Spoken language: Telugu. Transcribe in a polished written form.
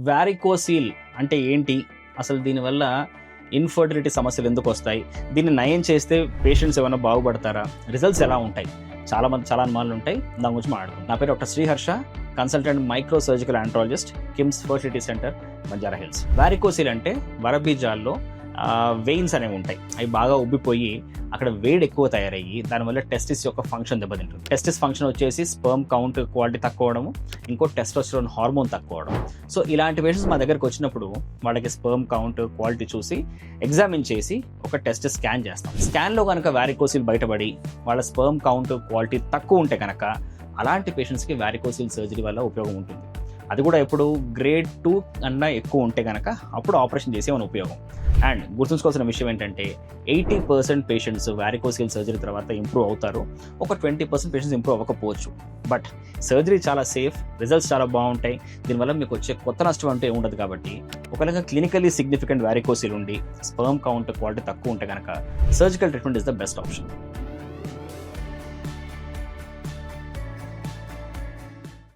వారికోసీల్ అంటే ఏంటి, అసలు దీనివల్ల ఇన్ఫర్టిలిటీ సమస్యలు ఎందుకు వస్తాయి, దీన్ని నయం చేస్తే పేషెంట్స్ ఏమైనా బాగుపడతారా, రిజల్ట్స్ ఎలా ఉంటాయి, చాలా అనుమానాలు ఉంటాయి. దాని గురించి మాట్లాడుకుందాం. నా పేరు doctor Sriharsha, consultant micro surgical andrologist, KIMS fertility centre, Banjara hills. వారికోసీల్ అంటే వరబీజాల్లో వెయిన్స్ అనేవి ఉంటాయి, అవి బాగా ఉబ్బిపోయి అక్కడ వేడి ఎక్కువ తయారయ్యి దానివల్ల టెస్టిస్ యొక్క ఫంక్షన్ దెబ్బతింటుంది. టెస్టిస్ ఫంక్షన్ వచ్చేసి స్పర్మ్ కౌంట్ క్వాలిటీ తక్కువ అవడము, ఇంకో టెస్టోస్టెరాన్ హార్మోన్ తక్కువ అవడం. సో ఇలాంటి పేషెంట్స్ మా దగ్గరకు వచ్చినప్పుడు వాళ్ళకి స్పర్మ్ కౌంట్ క్వాలిటీ చూసి ఎగ్జామిన్ చేసి ఒక టెస్ట్ స్కాన్ చేస్తాం. స్కాన్లో కనుక వారికోసిల్ బయటపడి వాళ్ళ స్పర్మ్ కౌంట్ క్వాలిటీ తక్కువ ఉంటే కనుక అలాంటి పేషెంట్స్కి వారికోసిల్ సర్జరీ వల్ల ఉపయోగం ఉంటుంది. అది కూడా ఎప్పుడు గ్రేడ్ 2 కన్నా ఎక్కువ ఉంటే కనుక అప్పుడు ఆపరేషన్ చేసే మన ఉపయోగం. అండ్ గుర్తుంచుకోవాల్సిన విషయం ఏంటంటే 80% పేషెంట్స్ వారికోసిల్ సర్జరీ తర్వాత ఇంప్రూవ్ అవుతారు, ఒక 20% పేషెంట్స్ ఇంప్రూవ్ అవ్వకపోవచ్చు. బట్ సర్జరీ చాలా సేఫ్, రిజల్ట్స్ చాలా బాగుంటాయి. దీనివల్ల మీకు వచ్చే కొత్త నష్టం అంటే ఉండదు. కాబట్టి ఒకవేళ క్లినికలీ సిగ్నిఫికెంట్ వారికోసిల్ ఉండి స్పర్మ్ కౌంట్ క్వాలిటీ తక్కువ ఉంటే కనుక surgical treatment is the best option.